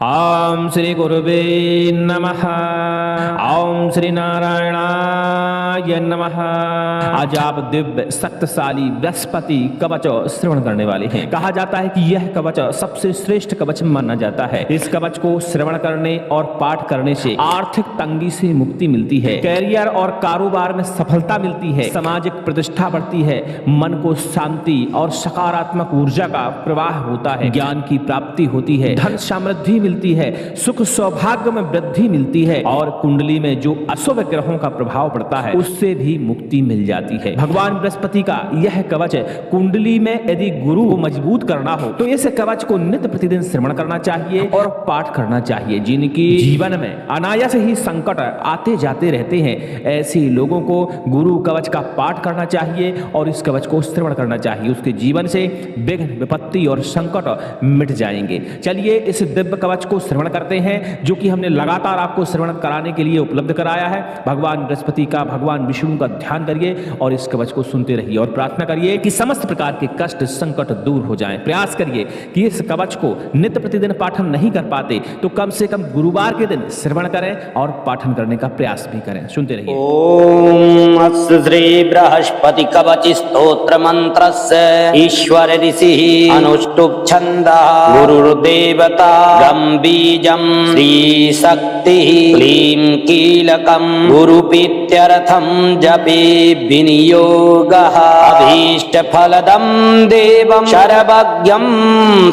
ओम श्री गुरुवे नमः। ओम श्री नारायणाय नमः। आज आप दिव्य शक्तिशाली बृहस्पति कवच श्रवण करने वाले हैं। कहा जाता है कि यह कवच सबसे श्रेष्ठ कवच माना जाता है। इस कवच को श्रवण करने और पाठ करने से आर्थिक तंगी से मुक्ति मिलती है, कैरियर और कारोबार में सफलता मिलती है, सामाजिक प्रतिष्ठा बढ़ती है, मन को शांति और सकारात्मक ऊर्जा का प्रवाह होता है, ज्ञान की प्राप्ति होती है, धन समृद्धि मिलती है, सुख सौभाग्य में वृद्धि मिलती है और कुंडली में जो अशुभ ग्रहों का प्रभाव पड़ता है उससे भी मुक्ति मिल जाती है। भगवान बृहस्पति का यह कवच कुंडली में यदि गुरु को मजबूत करना हो तो इस कवच को नित्य प्रतिदिन श्रवण करना चाहिए और पाठ करना चाहिए। जिनकी जीवन में अनायास ही संकट आते जाते रहते हैं, ऐसे लोगों को गुरु कवच का पाठ करना चाहिए और इस कवच को श्रवण करना चाहिए। उसके जीवन से विघ्न विपत्ति और संकट मिट जाएंगे। चलिए इस दिव्य कवच को श्रवण करते हैं, जो कि हमने लगातार आपको श्रवण कराने के लिए उपलब्ध कराया है। भगवान बृहस्पति का, भगवान विष्णु का ध्यान करिए और इस कवच को सुनते रहिए और प्रार्थना करिए कि समस्त प्रकार के कष्ट संकट दूर हो जाएं। प्रयास करिए कि इस कवच को नित्य प्रतिदिन पाठन नहीं कर पाते तो कम से कम गुरुवार के दिन श्रवण करें और पाठन करने का प्रयास भी करें। सुनते रहिए। ओम अस्य श्री बृहस्पति कवच स्तोत्र मंत्रस्य ईश्वर ऋषिः अनुष्टुप् छन्दः गुरुर्देवता गम्बीजं श्री शक्तिः क्लीं कीलकं गुरुपीत्यर्थं जपे विनियोगः अभीष्ट फलदं देवं शरवज्ञं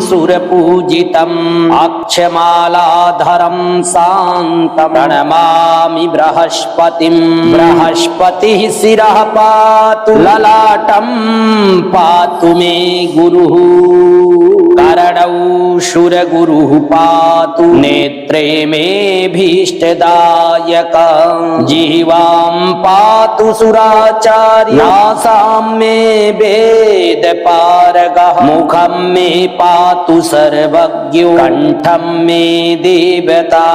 सुरपूजितम् अक्षमालाधरं शान्तं प्रणमामि बृहस्पतिं। बृहस्पतिः शिरः पातु ललाटं पातु मे गुरुः करणौ शूरगुरुः पातु नेत्रे मे भीष्टदायक जिह्वां पातु सुराचार्य नासां मे वेदपारगः मुखं मे पातु सर्वज्ञो कण्ठं मे देवता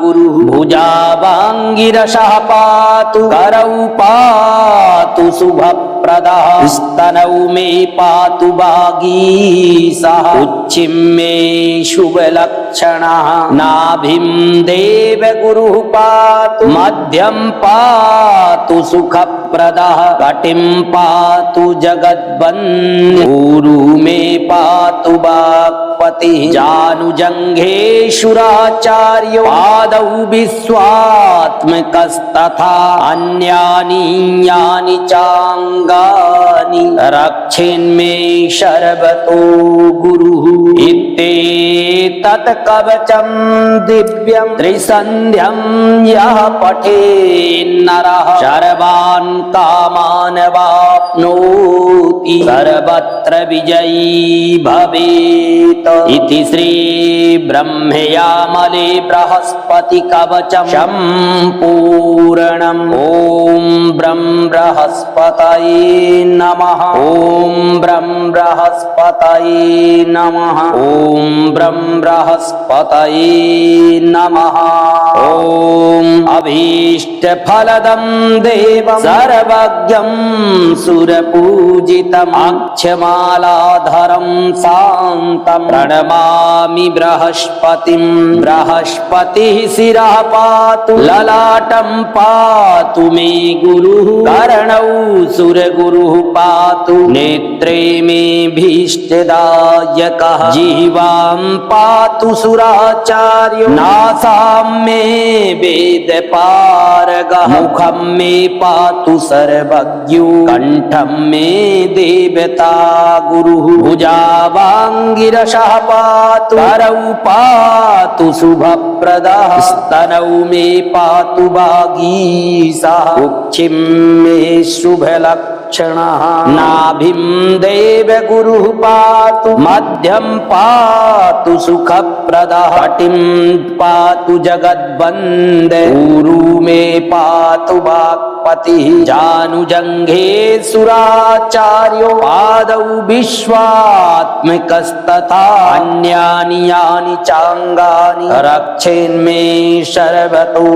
गुरुः भुजावाङ्गिरसः पातु करौ पातु शुभप्रदः स्तनौ मे पातु वागीशः उच्चिं मे शुभलक्षणः नाभिं देवगुरुः पातु मध्यं पातु सुखप्रदः कटिं पातु जगद्बन्धुः ऊरू मे पातु वाक्पतिः जानुजङ्घे शुराचार्यो पादौ विश्वात्मकस्तथा अन्यानि यानि चाङ्गानि रक्षेन्मे शर्वतो गुरुः इत्येतत् कवचं दिव्यं त्रिसन्ध्यं यः पठेन्नरः सर्वान् कामान् वाप्नोति सर्वत्र विजयी भवेत् इति श्री ब्रह्मयामले बृहस्पति कवचं सम्पूर्णम्। ओम बृहस्पतये नमः। ओम बृहस्पतये नमः। ओम बृहस्पतये नमः। ओम अभीष्ट फलदं देवं सर्वज्ञं सुरपूजितम् अक्षमालाधरं शान्तं प्रणमामि बृहस्पतिं। बृहस्पतिः शिरः पातु ललाटं पातु मे गुरुः करणौ सुरगुरुः पातु नेत्रे मे भीष्टदायकः जिह्वां पातु सुराचार्यो नासां मे वेदपारगः मुखं मे पातु सर्वज्ञो कण्ठं मे देवता गुरुः भुजावाङ्गिरसः पातु करौ पातु शुभप्रदः स्तनौ मे पातु वागीशः उच्चिं मे शुभलक्षणः नाभिं देवगुरुः पातु मध्यं पातु सुखप्रदः कटिं पातु जगद्बन्धुः ऊरू मे पातु वाक्पतिः जानुजङ्घे सुराचार्यो पादौ विश्वात्मकस्तथा अन्यानि यानि चाङ्गानि रक्षेन्मे शर्वतो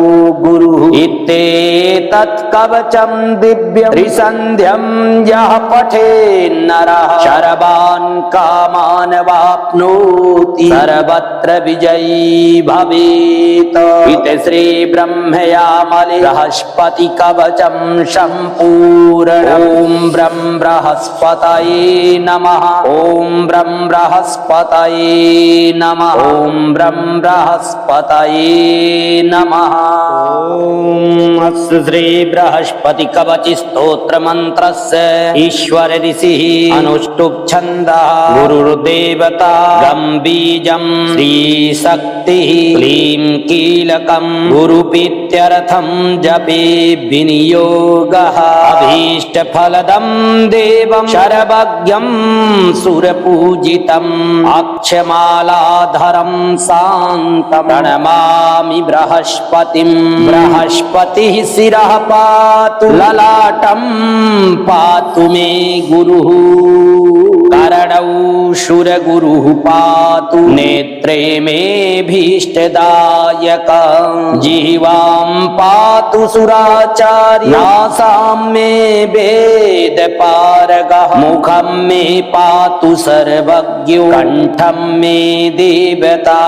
गुरुः इत्येतत् कवचं दिव्यं त्रिसन्ध्यं यः पठेन्नरः सर्वान् कामान् वाप्नोति सर्वत्र विजयी भवेत्। इति श्री ब्रह्मयामले बृहस्पति कवचं सम्पूर्णम्। ओम ब्रह्म बृहस्पतये नमः। ओम ब्रह्म बृहस्पतये नमः। ओम ब्रह्म बृहस्पतये नमः। ओम अस्य श्री बृहस्पति कवच स्तोत्र मंत्रस्य ईश्वर ऋषिः अनुष्टुप् छन्दः गुरुर्देवता गं बीजं श्री शक्तिः क्लीं कीलकं गुरुपीत्यर्थं जपे विनियोगः अभीष्ट फलदं देवं सर्वज्ञं सुरपूजितम् अक्षमालाधरं शान्तं प्रणमामि बृहस्पतिं। बृहस्पतिः शिरः पातु ललाटं पातु मे गुरुः करणौ सुरगुरुः पातु नेत्रे मे भीष्टदायक जिह्वां पातु सुराचार्य नासां मे वेदपारगः मुखं मे पातु सर्वज्ञो कण्ठं मे देवता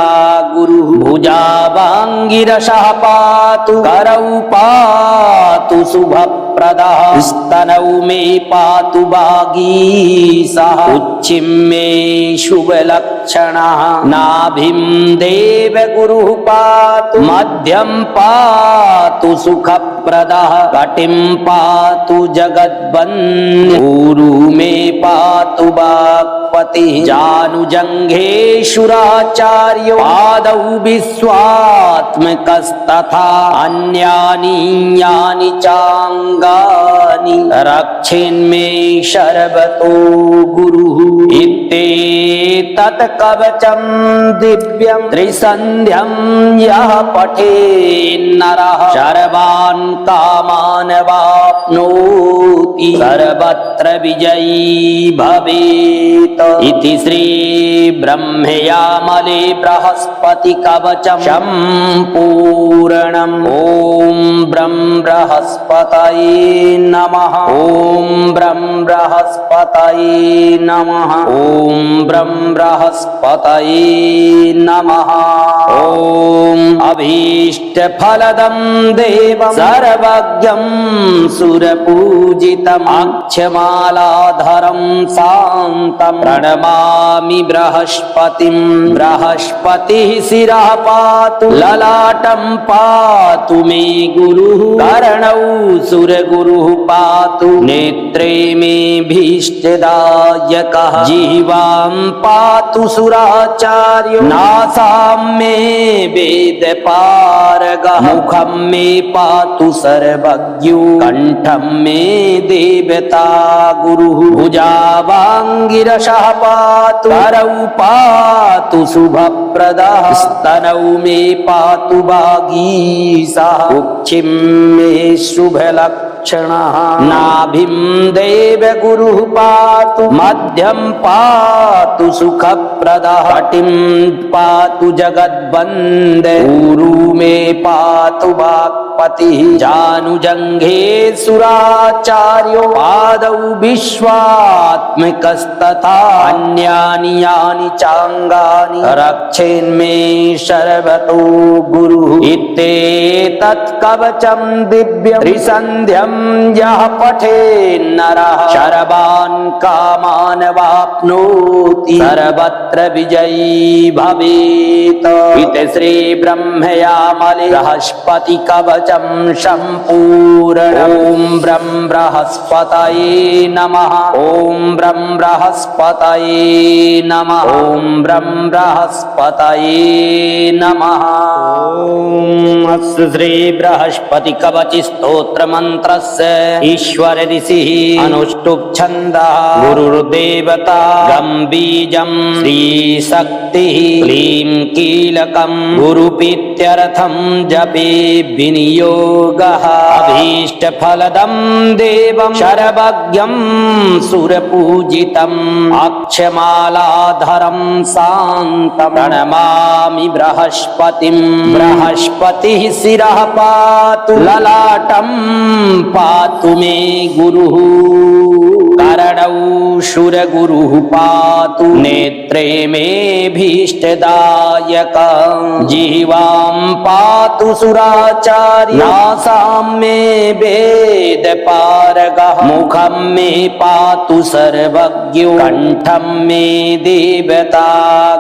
गुरुः भुजावाङ्गिरसः पातु करौ पातु शुभप्रदः स्तनौ मे पातु वागीशः उच्चिं मे शुभलक्षणः नाभिं देवगुरुः पातु मध्यं पातु सुखप्रदः कटिं पातु जगद्वन्द्य ऊरु मे पातु वाक्पतिः जानुजङ्घे सुराचार्यो पादौ विश्वात्मकस्तथा अन्यानि यानि चाङ्गानि रक्षेन्मे सर्वतो गुरुः। इत्येतत् कवचं दिव्यं त्रिसन्ध्यं यः पठेन्नरः सर्वान् कामान् वाप्नोति सर्वत्र विजयी भवेत्। इति श्री ब्रह्मयामले बृहस्पति कवचं सम्पूर्णम्। ओम ब्रह्म बृहस्पतये नमः। ओम ब्रह्म बृहस्पतये नमः। ओम ब्रह्म बृहस्पतये नमः। ओम अभीष्ट फलदं देवं सर्वज्ञं सुरपूजितम् अक्षमालाधरं शान्तं प्रणमामि बृहस्पतिं। बृहस्पतिः शिरः पातु ललाटं पातु मे गुरुः करणौ सुरगुरुः पातु नेत्रे मे भीष्टदायकः जिह्वां पातु सुराचार्यो नासां मे वेदपारगः मुखं मे पातु सर्वज्ञो कण्ठं मे देवता गुरुः भुजावाङ्गिरसः पातु करौ पातु शुभप्रदः स्तनौ मे पातु वागीशः उच्चिं मे शुभलक्षणः नाभिं देवगुरुः पातु मध्यं पातु सुखप्रदः कटिं पातु जगद्वन्द्य ऊरु मे पातु वाक्पतिः जानुजङ्घे सुराचार्यो पादौ विश्वात्मकस्तथा अन्यानि यानि चाङ्गानि रक्षेन्मे सर्वतो गुरुः। इत्येतत् कवचं दिव्यं त्रिसन्ध्यं यः पठेन्नरः सर्वान् कामान् वाप्नोति सर्वत्र विजयी भवेत्। इति श्री ब्रह्मयामले बृहस्पति कवचं सम्पूर्णम्। ओम ब्रह्म बृहस्पतये नमः। ओम ब्रह्म बृहस्पतये नमः। ओम ब्रह्म बृहस्पतये नमः। ओम अस्य श्री बृहस्पति कवच स्तोत्र मंत्रस्य ईश्वर ऋषिः अनुष्टुप् अनुष्टुप् छन्दः गुरुर्देवता गं बीजं श्रीशक्तिः क्लीं कीलकं गुरुपीत्यर्थं जपे विनियोगः अभीष्टफलदं देवं शरभग्यं सुरपूजितम् अक्षमालाधरं शान्तं प्रणमामि बृहस्पतिं बृहस्पतिः शिरः पातु ललाटं पातु मे गुरुः करणौ शूरगुरुः पातु नेत्रे मे भीष्टदायक जिह्वां पातु सुराचार्य नासां मे वेदपारगः मुखं मे पातु सर्वज्ञो कण्ठं मे देवता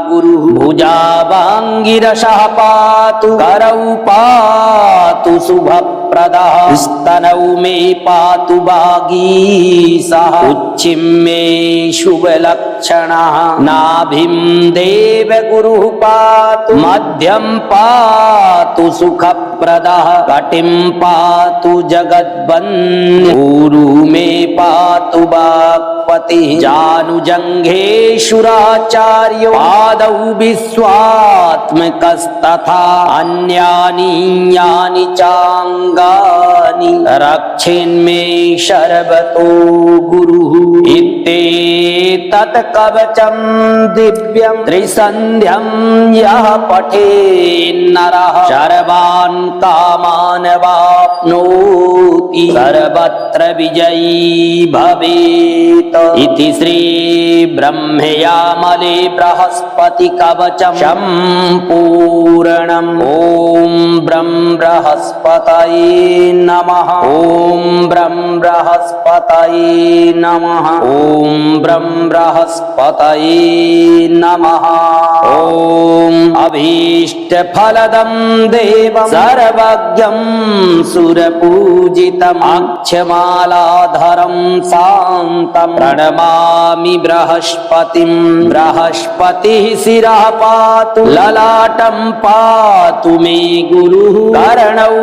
गुरुः भुजावाङ्गिरसः पातु करौ पातु शुभप्रदः स्तनौ मे पातु वागीशः उच्चिं मे शुभलक्षणः नाभिं देवगुरुः पातु मध्यं पातु सुखप्रदः कटिं पातु जगद्वन्द्यः ऊरू मे पातु वाक्पतिः जानुजङ्घे शुराचार्यो पादौ विश्वात्मकस्तथा अन्यानि यानि चाङ्गानि रक्षेन्मे शर्वतो गुरुः इत्येतत् कवचं दिव्यं त्रिसन्ध्यं यः पठेन्नरः सर्वान् कामान् वाप्नोति सर्वत्र विजयी भवेत् इति श्री ब्रह्मयामले बृहस्पति कवचं सम्पूर्णम् ॐ ब्रं बृहस्पतये नमः ॐ ब्रं बृहस्पतये नमः ॐ ब्रं बृहस्पतये नमः ॐ अभीष्टफलदं देवं सर्वज्ञं सुरपूजितम् अक्षमालाधरं शान्तं प्रणमामि बृहस्पतिं बृहस्पतिः शिरः पातु ललाटं पातु मे गुरुः करणौ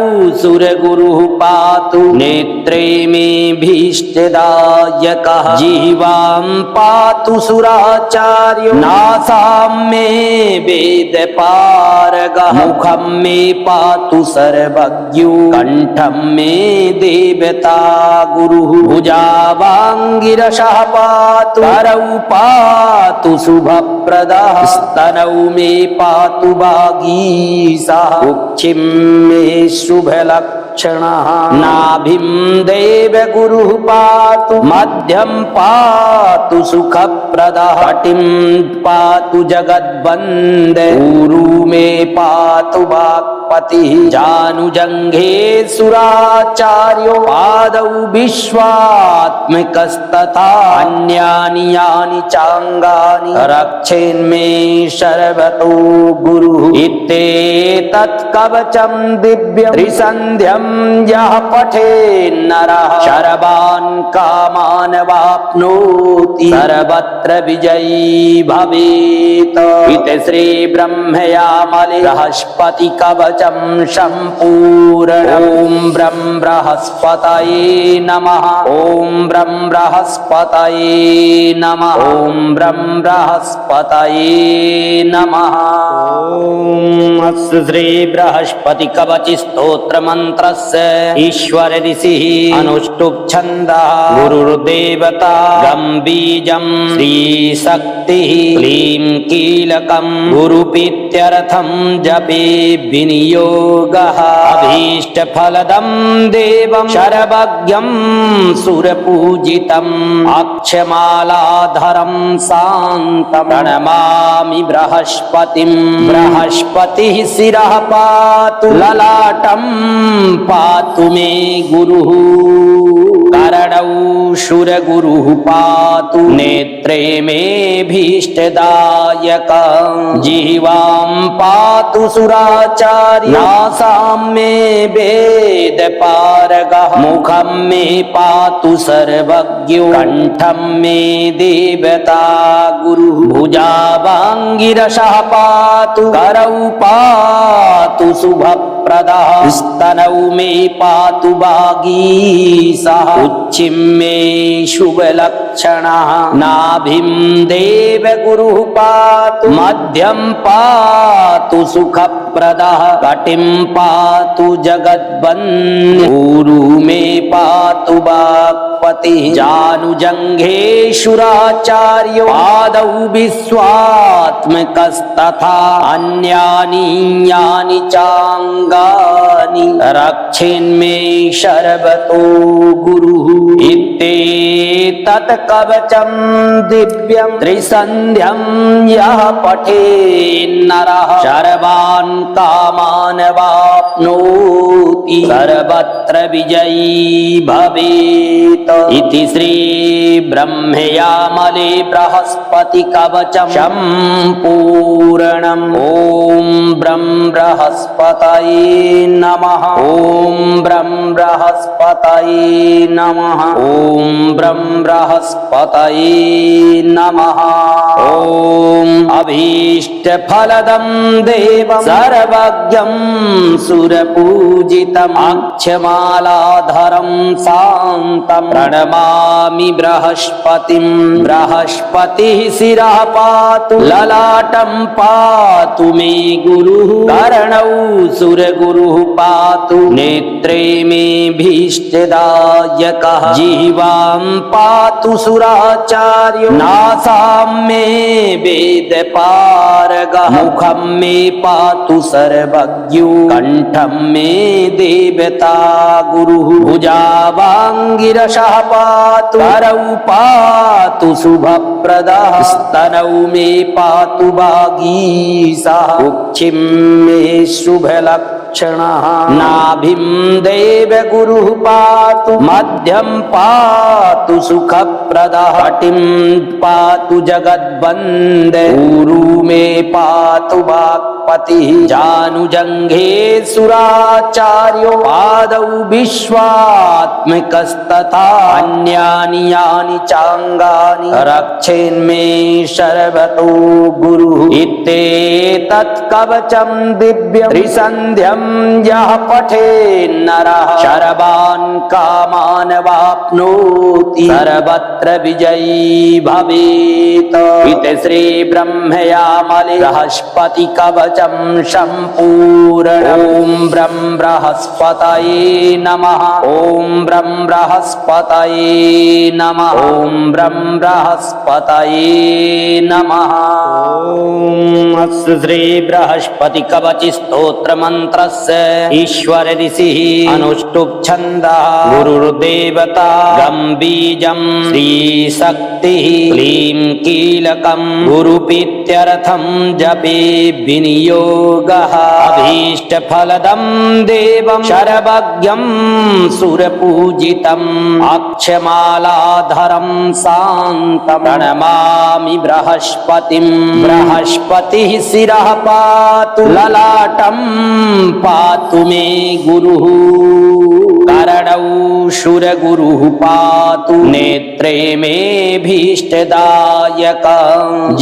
सुरगुरुः पातु नेत्रे मे भीष्टदायकः जिह्वां पातु सुराचार्यो नासां मे वेदपारगः मुखं मे पातु सर्वज्ञो कण्ठं मे देवता गुरुः भुजावाङ्गिरसः पातु करौ पातु शुभप्रदः स्तनौ मे पातु वागीशः उच्चिं मे शुभलक्षणः नाभिं देवगुरुः पातु मध्यं पातु सुखप्रदः कटिं पातु जगद्वन्द्यः ऊरू मे पातु वाक्पतिः जानुजङ्घे सुराचार्यो पादौ विश्वात्मकस्तथा अन्यानि यानि चाङ्गानि रक्षेन्मे शर्वतो गुरुः इत्येतत् कवचं दिव्यं त्रिसन्ध्यं यः पठेन्नरः सर्वान् कामान् वाप्नोति सर्वत्र विजयी भवेत् इति श्री ब्रह्मयामले बृहस्पति कवचं सम्पूर्णम् ॐ ब्रं बृहस्पतये नमः ॐ ब्रं बृहस्पतये नमः ॐ ब्रं बृहस्पतये नमः ॐ अस्य श्री बृहस्पति कवच स्तोत्र मंत्रस्य ईश्वर ऋषिः अनुष्टुप् छन्दः गुरुर्देवता गं बीजं श्रीशक्तिः क्लीं कीलकं गुरुपीत्यर्थं जपे विनियोगः अभीष्टफलदं देवं शरभग्यं सुरपूजितम् अक्षमालाधरं शान्तं प्रणमामि बृहस्पतिं बृहस्पतिः शिरः पातु ललाटं पातु मे गुरुः करणौ शूरगुरुः पातु नेत्रे मे भीष्टदायक जिह्वां पातु सुराचार्य नासां मे वेदपारगः मुखं मे पातु सर्वज्ञो कण्ठं मे देवता गुरुः भुजावाङ्गिरसः पातु करौ पातु शुभप्रदः स्तनौ मे पातु वागीशः उच्चिं मे शुभलक्षणः नाभिं देवगुरुः पातु मध्यं पातु सुखप्रदः कटिं पातु जगद्बन्धुः ऊरु मे पातु वाक्पतिः जानुजङ्घे शुराचार्यो पादौ विश्वात्मकस्तथा अन्यानि यानि चाङ्गानि रक्षेन्मे सर्वतो गुरुः इत्येतत् कवचं दिव्यं त्रिसन्ध्यं यः पठेन्नरः सर्वान् कामान् वाप्नोति सर्वत्र विजयी भवेत् इति श्री ब्रह्मयामले बृहस्पति कवचं सम्पूर्णम् ॐ ब्रह्म बृहस्पतये नमः ॐ ब्रह्म बृहस्पतये नमः ॐ ब्रह्म बृहस्पतये नमः ॐ अभीष्टफलदं देवं सर्वज्ञं सुरपूजितम् अक्षमालाधरं शान्तं प्रणमामि बृहस्पतिं बृहस्पतिः शिरः पातु ललाटं पातु मे गुरुः कर्णौ सुरगुरुः पातु नेत्रे मे भीष्टदायकः जिह्वां पातु सुराचार्यो नासां मे वेदपारगः मुखं मे पातु सर्वज्ञो कण्ठं मे देवता गुरुः भुजावाङ्गिरसः पातु करौ पातु शुभप्रदः स्तनौ मे पातु वागीशः कुक्षिं मे शुभलक्षणः नाभिं देवगुरुः पातु मध्यं पातु सुखप्रदः कटिं पातु जगद्बन्धुः ऊरु मे पातु वाक्पतिः जानुजङ्घे सुराचार्यो पादौ विश्वात्मकस्तथा अन्यानि यानि चाङ्गानि रक्षेन्मे सर्वतो गुरुः इत्येतत् कवचं दिव्यं त्रिसन्ध्यं यः पठेन्नरः सर्वान् कामान् वाप्नोति सर्वत्र विजयी भवेत् इति श्री ब्रह्मयामले बृहस्पति कवचं सम्पूर्णम् ॐ ब्रह्म बृहस्पतये नमः ॐ ब्रह्म बृहस्पतये नमः ॐ ब्रह्म बृहस्पतये नमः ॐ अस्य श्री बृहस्पति कवच स्तोत्र मंत्रस्य ईश्वर ऋषिः अनुष्टुप् छन्दः गुरुर्देवता गं बीजं श्री शक्तिः क्लीं कीलकं गुरुपीत्यर्थं जपे विनियोगः अभीष्टफलदं देवं सर्वज्ञं सुरपूजितम् अक्षमालाधरं शान्तं प्रणमामि बृहस्पतिं बृहस्पतिः शिरः पातु ललाटं पातु मे गुरुः कर्णौ सुरगुरुः पातु नेत्रे मे भीष्टदायकः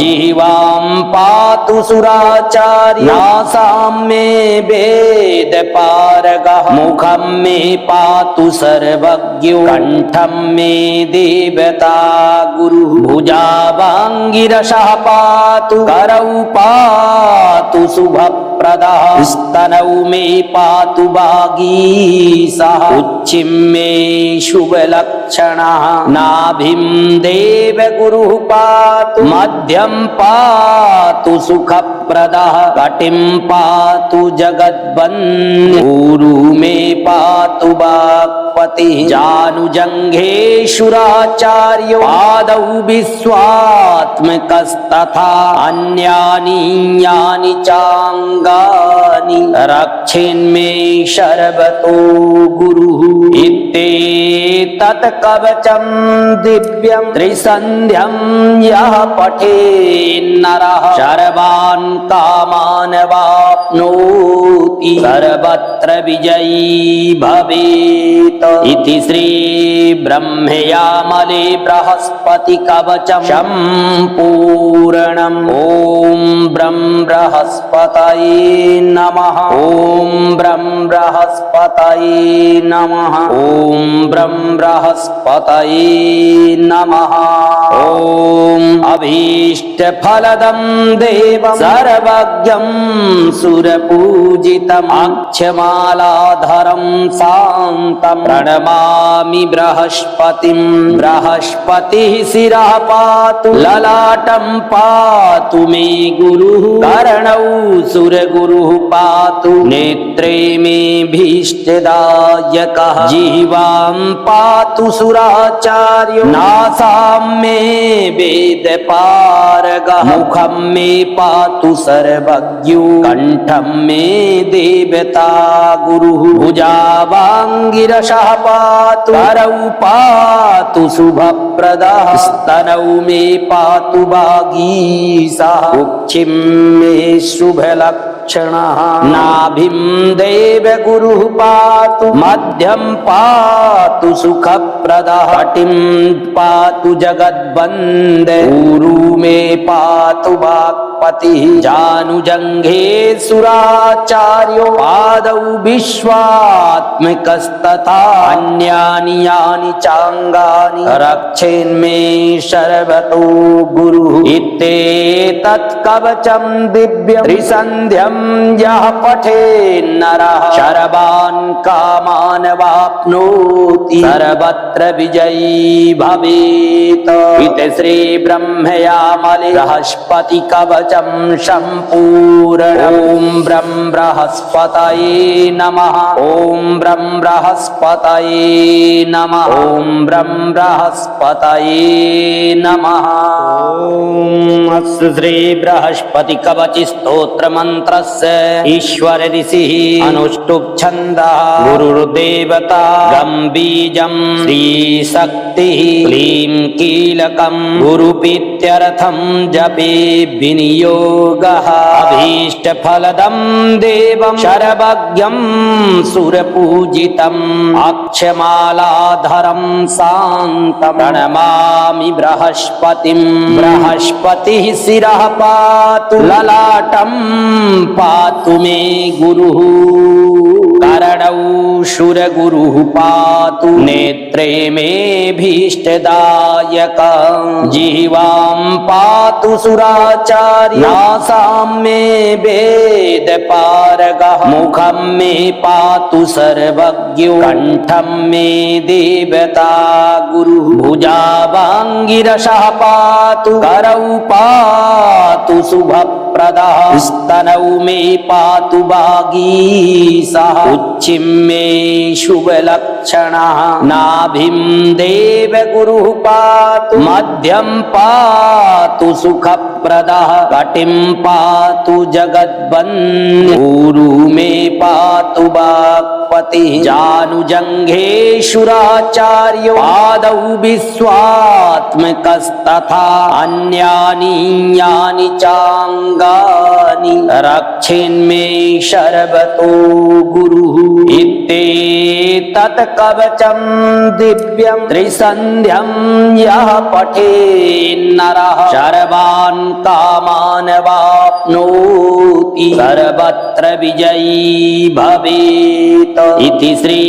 जिह्वां पातु सुराचार्यो नासां मे वेदपारगः मुखं मे पातु सर्वज्ञो कण्ठं मे देवता गुरुः भुजावाङ्गिरसः पातु करौ पातु शुभप्रदः स्तनौ मे पातु वागीशः उच्चिं मे शुभलक्षणः नाभिं देवगुरुः पातु मध्यं पातु सुखप्रदः कटिं पातु जगद्बन्धुः ऊरु मे पातु वाक्पतिः जानुजङ्घे शुराचार्यो पादौ विश्वात्मकस्तथा अन्यानि यानि चाङ्गानि रक्षेन्मे सर्वतो गुरुः इत्येतत् कवचं दिव्यं त्रिसन्ध्यं यः पठेन्नरः सर्वान् कामान् वाप्नोति सर्वत्र विजयी भवेत् इति श्री ब्रह्मयामले बृहस्पति कवचं सम्पूर्णम् ॐ ब्रह्म बृहस्पतये नमः ॐ ब्रं बृहस्पतये नमः ॐ ब्रं बृहस्पतये नमः ॐ अभीष्टफलदं देवं सर्वज्ञं सुरपूजितम् अक्षमालाधरं शान्तं प्रणमामि बृहस्पतिं बृहस्पतिः शिरः पातु ललाटं पातु मे गुरुः कर्णौ सुरगुरुः पातु नेत्रे मे भीष्टदायकः जिह्वां पातु सुराचार्यो नासां मे वेदपारगः मुखं मे पातु सर्वज्ञो कण्ठं मे देवता गुरुः भुजावाङ्गिरसः पातु करौ पातु शुभप्रदः स्तनौ मे पातु वागीशः कुक्षिं मे शुभलक्षणः नाभिं देवगुरुः पातु मध्यं पातु सुखप्रदः कटिं पातु जगद्वन्द्य ऊरू मे पातु वाक्पतिः जानुजङ्घे सुराचार्यो पादौ विश्वात्मकस्तथा अन्यानि यानि चाङ्गानि रक्षेन्मे सर्वतो गुरुः इत्येतत् कवचं दिव्यं त्रिसन्ध्यं यः पठेन्नरः सर्वान् कामान् वाप्नोति सर्वत्र विजयी भवेत् इति श्री ब्रह्मयामले बृहस्पति कवचं सम्पूर्णम् ॐ ब्रं बृहस्पतये नमः ॐ ब्रं बृहस्पतये नमः ॐ ब्रं बृहस्पतये नमः ॐ अस्य श्री बृहस्पति कवच स्तोत्र मंत्रस्य ईश्वर ऋषिः अनुष्टुप् छन्दः गुरुर्देवता गं बीजं श्री शक्तिः क्लीं कीलकं गुरुपीत्यर्थं जपे विनियोगः अभीष्टफलदं देवं सर्वज्ञं सुरपूजितम् अक्षमालाधरं शान्तं प्रणमामि बृहस्पतिं बृहस्पतिः शिरः पातु ललाटं पातु मे गुरुः कर्णौ सुरगुरुः पातु नेत्रे मे भीष्टदायकः जिह्वां पातु सुराचार्यो नासां मे वेदपारगः मुखं मे पातु सर्वज्ञो कण्ठं मे देवता गुरुः भुजावाङ्गिरसः पातु करौ पातु शुभप्रदः स्तनौ मे पातु वागीशः उच्छिं मे शुभलक्षणः नाभिं देवगुरुः पातु मध्यं पातु सुखप्रदः कटिं पातु जगद्वन्द्य ऊरू मे पातु वाक्पतिः जानुजङ्घे सुराचार्यो पादौ विश्वात्मकस्तथा अन्यानि यानि चाङ्गानि रक्षेन्मे सर्वतो गुरुः इत्येतत् कवचं दिव्यं त्रिसन्ध्यं यः पठेन्नरः सर्वान् कामान् वाप्नोति सर्वत्र विजयी भवेत् इति श्री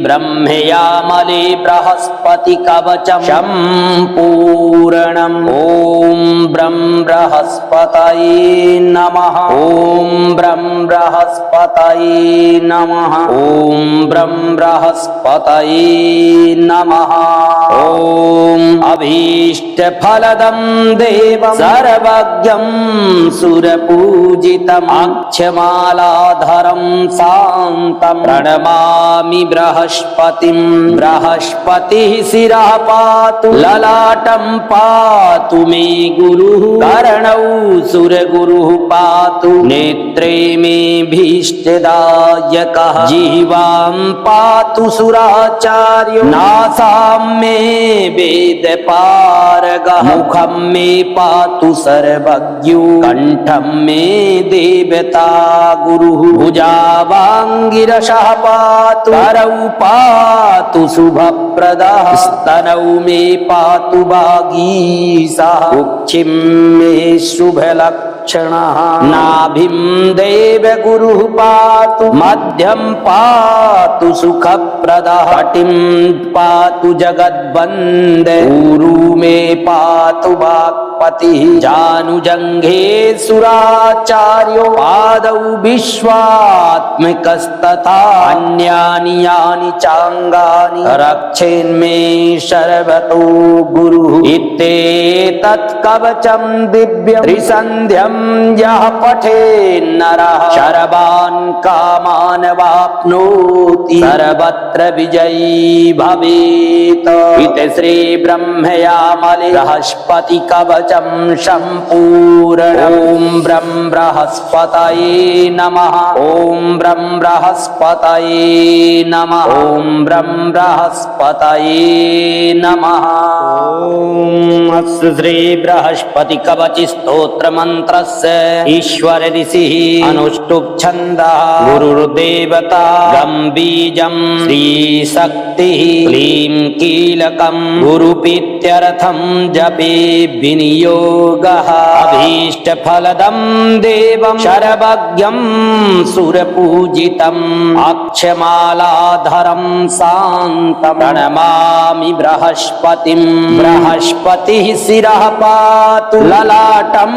ब्रह्मयामले बृहस्पति कवचं सम्पूर्णम् ॐ ब्रं बृहस्पतये नमः ॐ ब्रं बृहस्पतये नमः ॐ ब्रं बृहस्पतये नमः ॐ अभीष्टफलदं देवं सर्वज्ञं सुरपूजितम् अक्षमालाधरं शान्तं प्रणमामि बृहस्पतिं बृहस्पतिः शिरः पातु ललाटं पातु मे गुरुः कर्णौ सुरगुरुः पातु नेत्रे मे भीष्टदायकः जिह्वां पातु सुराचार्यो नासां मे वेदपारगः मुखं मे पातु सर्वज्ञो कण्ठं मे देवता गुरुः भुजावाङ्गिरसः पातु करौ पातु शुभप्रदः स्तनौ मे पातु वागीशः कुक्षिं मे शुभलक्षणः विजयलक्षणः नाभिं देवगुरुः पातु मध्यं पातु सुखप्रदः कटिं पातु जगद्वन्द्य ऊरू मे पातु वाक्पतिः जानुजङ्घे सुराचार्यो पादौ विश्वात्मकस्तथा अन्यानि यानि चाङ्गानि रक्षेन्मे सर्वतो गुरुः इत्येतत् कवचं दिव्यं त्रिसन्ध्यं यः पठेन्नरः सर्वान् कामान् वाप्नोति सर्वत्र विजयी भवेत् इति श्री ब्रह्मयामले बृहस्पति कवचं सम्पूर्णम् ॐ ब्रं बृहस्पतये नमः ॐ ब्रं बृहस्पतये नमः ॐ ब्रं बृहस्पतये नमः ॐ अस्य श्री बृहस्पति कवच स्तोत्र मंत्रस्य ईश्वर ऋषिः अनुष्टुप् छन्दः गुरुर्देवता गं बीजं श्री शक्तिः क्लीं कीलकं गुरुप्रीत्यर्थं जपे विनियोगः अभीष्ट फलदं देवं सर्वज्ञं सुरपूजितम् अक्षमालाधरं शान्तं प्रणमामि बृहस्पतिं बृहस्पतिः शिरः पातु ललाटं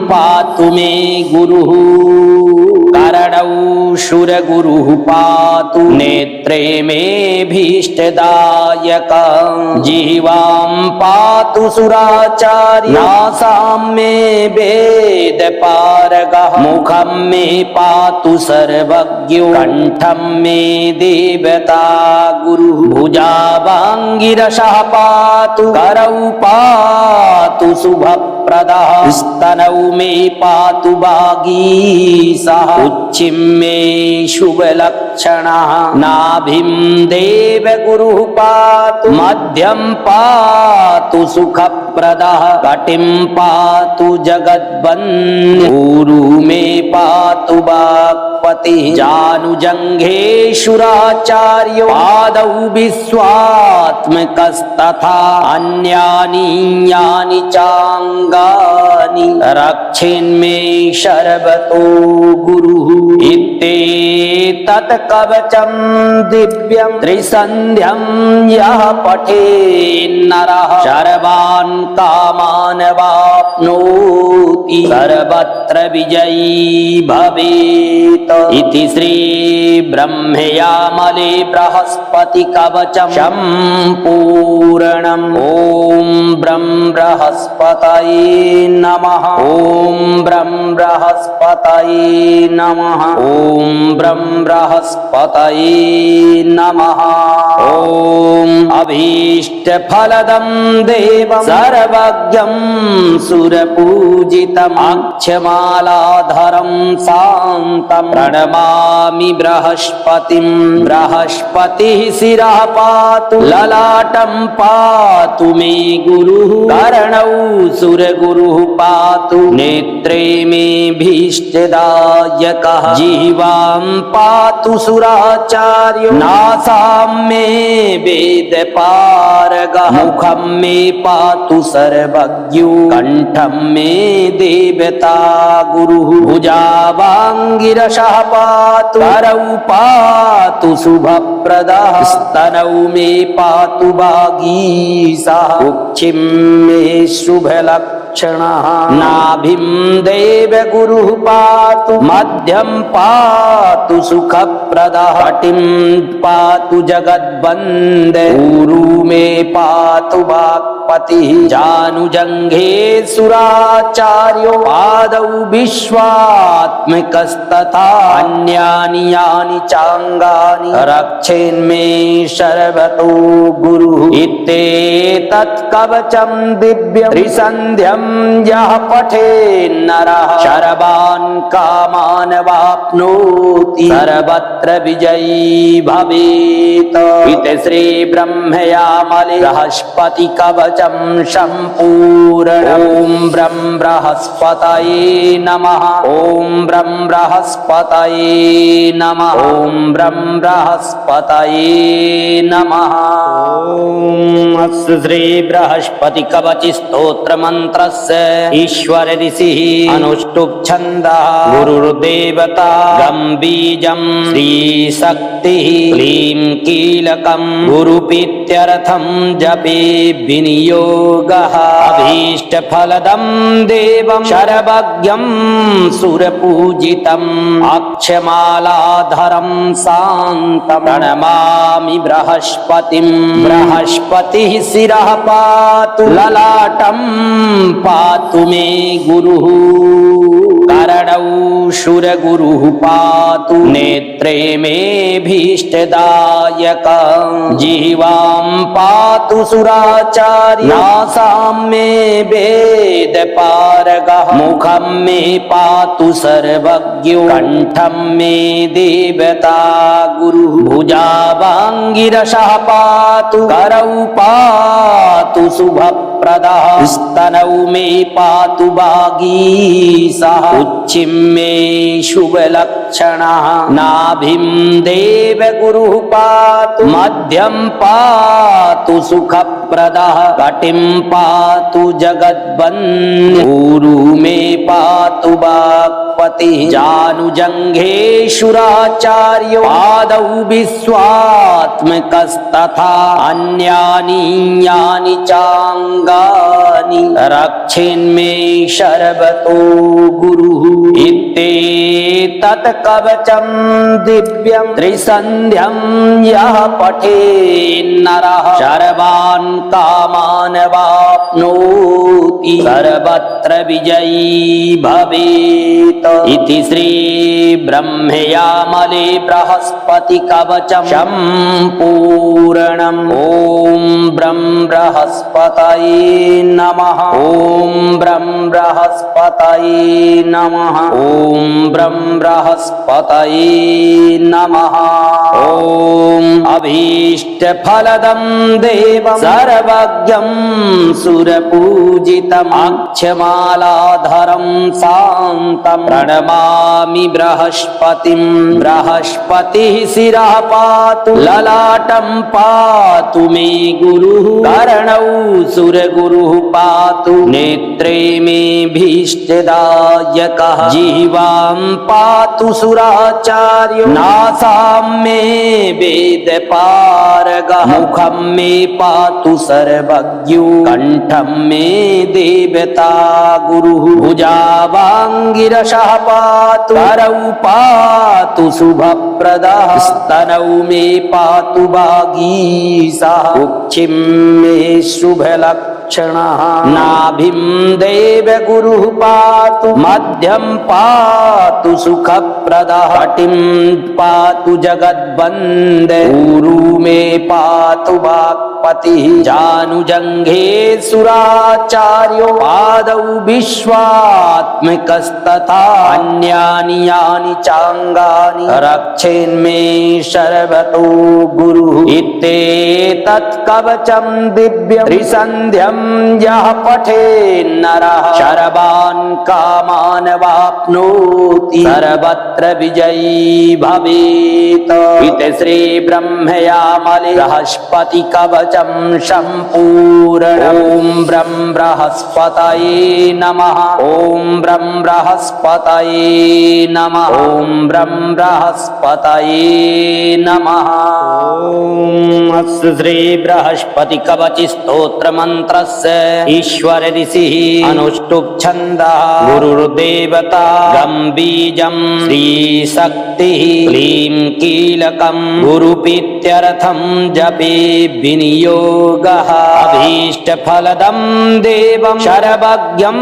पातु मे गुरुः करणौ सुरगुरुः पातु नेत्रे मे भीष्टदायक जिह्वां पातु सुराचार्य नासां मे वेदपारगः मुखं मे पातु सर्वज्ञो कण्ठं मे देवता गुरुः भुजावाङ्गिरसः पातु करौ पातु शुभप्रदः स्तनौ मे पातु वागीशः उच्चिं मे शुभलक्षणः नाभिं देवगुरुः पातु मध्यं पातु सुखप्रदः कटिं पातु जगद्वन्द्य ऊरू मे पातु वाक्पतिः जानुजङ्घे सुराचार्यो पादौ विश्वात्मकस्तथा अन्यानि यानि चाङ्गानि रक्षेन्मे सर्वतो गुरुः इत्येतत् कवचं दिव्यं त्रिसन्ध्यं यः पठेन्नरः सर्वान् कामान् वाप्नोति सर्वत्र विजयी भवेत् इति श्री ब्रह्मयामले बृहस्पति कवचं सम्पूर्णम् ॐ ब्रं बृहस्पतये नमः ॐ ब्रं बृहस्पतये नमः ॐ ब्रं बृहस्पतये नमः ॐ अभीष्टफलदं देवं सर्वज्ञं सुरपूजितम् अक्षमालाधरं शान्तं प्रणमामि बृहस्पतिं बृहस्पतिः शिरः पातु ललाटं पातु मे गुरुः करणौ सुरगुरुः पातु नेत्रे मे भीष्टदायकः जिह्वां पातु सुराचार्यो नासां मे वेदपारगः मुखं मे पातु सर्वज्ञो कण्ठं मे देवता गुरुः भुजावाङ्गिरसः पातु करौ पातु शुभप्रदः स्तनौ मे पातु वागीशः उच्चिं मे शुभलक्षणः नाभिं देवगुरुः पातु मध्यं पातु सुखप्रदः कटिं पातु जगद्वन्द्य ऊरू मे पातु वाक्पतिः जानुजङ्घे सुराचार्यो पादौ विश्वात्मकस्तथा अन्यानि यानि चाङ्गानि रक्षेन्मे सर्वतो गुरुः इत्येतत् कवचं दिव्यं त्रिसन्ध्यं यः पठेन्नरः सर्वान् कामान् वाप्नोति सर्वत्र विजयी भवेत् इति श्री ब्रह्मयामले बृहस्पति कवच कवचं सम्पूर्णम् ॐ ब्रं बृहस्पतये नमः ॐ ब्रं बृहस्पतये नमः ॐ ब्रं बृहस्पतये नमः ॐ अस्य श्री बृहस्पति कवच स्तोत्र मंत्रस्य ईश्वर ऋषिः अनुष्टुप् छन्दः गुरुर्देवता गं बीजं श्री शक्तिः क्लीं कीलकं गुरुप्रीत्यर्थं जपे विनियोगः अभीष्ट फलदं देवं सर्वज्ञं सुरपूजितम् अक्षमालाधरं शान्तं प्रणमामि बृहस्पतिं बृहस्पतिः शिरः पातु ललाटं पातु मे गुरुः करणौ सुरगुरुः पातु नेत्रे मे भीष्टदायक जिह्वां पातु सुराचार्य नासां मे वेदपारगः मुखं मे पातु सर्वज्ञो कण्ठं मे देवता गुरुः भुजावाङ्गिरसः पातु करौ पातु शुभप्रदः स्तनौ मे पातु वागीशः उच्चिं मे शुभलक्षणः नाभिं देवगुरुः पातु मध्यं पातु सुखप्रदः कटिं पातु जगद्वन्द्यः ऊरू मे पातु वाक्पतिः जानुजङ्घे सुराचार्यो पादौ विश्वात्मकस्तथा अन्यानि यानि चाङ्गानि रक्षेन्मे सर्वतो गुरुः इत्येतत् कवचं दिव्यं त्रिसन्ध्यं यः पठेन्नरः सर्वान् कामान् वाप्नोति सर्वत्र विजयी भवेत् इति श्री ब्रह्मयामले बृहस्पति कवचं सम्पूर्णम् ॐ ब्रं बृहस्पतये नमः ॐ ब्रं बृहस्पतये नमः ॐ ब्रं बृहस्पतये नमः ॐ अभीष्टफलदं देवं सर्वज्ञं सुरपूजितम् अक्षमालाधरं शान्तं प्रणमामि बृहस्पतिं बृहस्पतिः शिरः पातु ललाटं पातु मे गुरुः करणौ सुरगुरुः पातु नेत्रे मे भीष्टदायकः जिह्वां पातु सुराचार्यो नासां मे वेदपारगः मुखं मे पातु सर्वज्ञो कण्ठं मे देवता गुरुः भुजावाङ्गिरसः पातु करौ पातु शुभप्रदः स्तनौ मे पातु वागीशः उच्चिं मे शुभलक्षणः नाभिं देवगुरुः पातु मध्यं पातु सुखप्रदः कटिं पातु जगद्वन्द्यः ऊरू मे पातु वाक्पतिः जानुजङ्घे सुराचार्यो पादौ विश्वात्मकस्तथा अन्यानि यानि चाङ्गानि रक्षेन्मे सर्वतो गुरुः इत्येतत् कवचं दिव्यं त्रिसन्ध्यं यः पठेन्नरः सर्वान् कामान् वाप्नोति सर्वत्र विजयी भवेत् इति श्री ब्रह्मयामले बृहस्पति कवचं सम्पूर्णम् ॐ ब्रं बृहस्पतये नमः ॐ ब्रं बृहस्पतये नमः ॐ ब्रं बृहस्पतये नमः ॐ अस्य श्री बृहस्पति कवच स्तोत्र मंत्रस्य ईश्वर ऋषिः अनुष्टुप् छन्दः गुरुर्देवता गं बीजं श्री शक्तिः क्लीं कीलकं गुरुप्रीत्यर्थं जपे विनियोगः अभीष्ट फलदं देवं सर्वज्ञं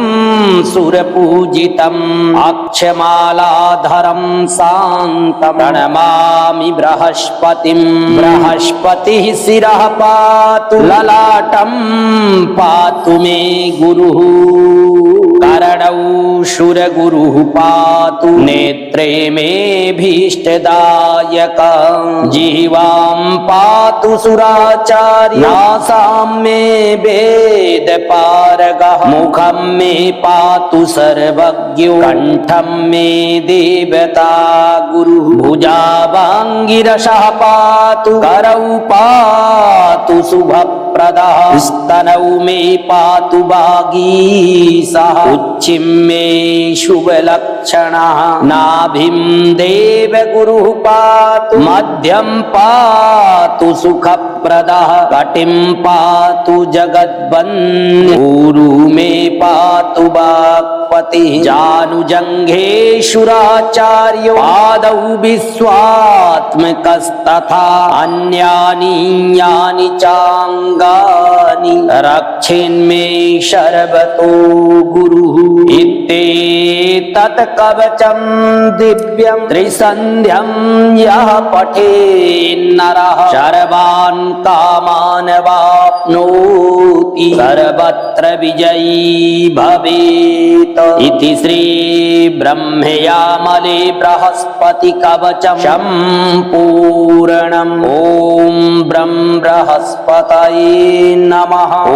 सुरपूजितम् अक्षमालाधरं शान्तं प्रणमामि बृहस्पतिं बृहस्पतिः शिरः पातु ललाटं पातु मे गुरुः करणौ सुरगुरुः पातु नेत्रे मे भीष्टदायक जिह्वां पातु सुराचार्य नासां मे वेदपारगः मुखं मे पातु सर्वज्ञो कण्ठं मे देवता गुरुः भुजावाङ्गिरसः पातु करौ पातु शुभप्रदः स्तनौ मे पातु वागीशः उच्चिं मे शुभलक्षणः नाभिं देवगुरुः पातु मध्यं पातु सुखप्रदः कटिं पातु जगद्वन्द्यः ऊरु मे पातु वाक्पतिः जानुजङ्घे शुराचार्यो पादौ विश्वात्मकस्तथा अन्यानि यानि चाङ्गानि रक्षेन्मे सर्वतो गुरुः इत्येतत् कवचं दिव्यं त्रिसन्ध्यं यः पठेन्नरः सर्वान् कामान् वाप्नोति सर्वत्र विजयी भवेत् इति श्री ब्रह्मयामले बृहस्पति कवचं सम्पूर्णम् ॐ बृहस्पतये नमः ॐ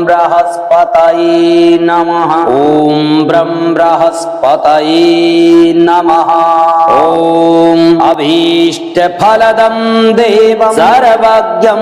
बृहस्पतये नमः ॐ बृहस्पतये नमः ॐ अभीष्टफलदं देवं सर्वज्ञं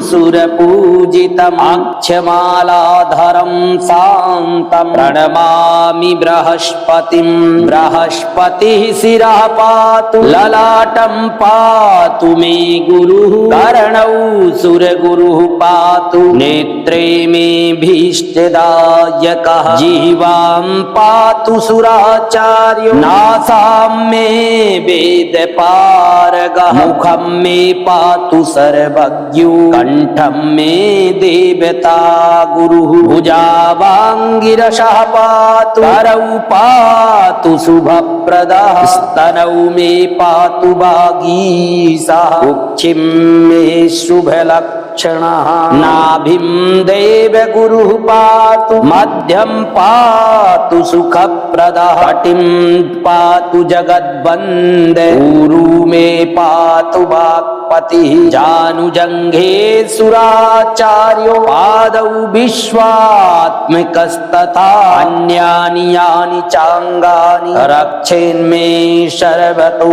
सुरपूजितम् अक्षमालाधरं शान्तं प्रणमामि बृहस्पतिं बृहस्पतिः शिरः पातु ललाटं पातु मे गुरुः कर्णौ सुरगुरुः पातु नेत्रे मे भीष्टदायकः जिह्वां पातु सुराचार्यो नासां मे वेदपारगः मुखं मे पातु सर्वज्ञो कण्ठं मे देवता गुरुः भुजावाङ्गिरसः पातु करौ पातु शुभप्रदः स्तनौ मे पातु वागीशः उच्चिं मे शुभलक्षणः नाभिं देवगुरुः पातु मध्यं पातु सुखप्रदः कटिं पातु जगद्वन्द्यः ऊरु मे पातु वाक्पतिः जानुजङ्घे सुराचार्यो पादौ विश्वात्मकस्तथा अन्यानि यानि चाङ्गानि रक्षेन्मे सर्वतो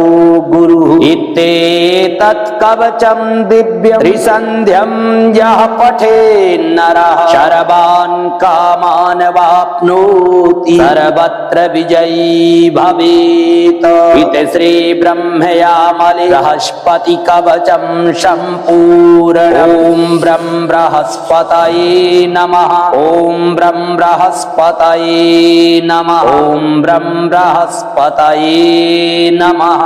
गुरुः इत्येतत् कवचं दिव्यं त्रिसन्ध्यं यः पठेन्नरः सर्वान् कामान् वाप्नोति सर्वत्र विजयी भवेत् इति श्री ब्रह्मयामले बृहस्पति कवचं सम्पूर्णम् ॐ बृहस्पतये नमः ॐ बृहस्पतये नमः ॐ बृहस्पतये नमः।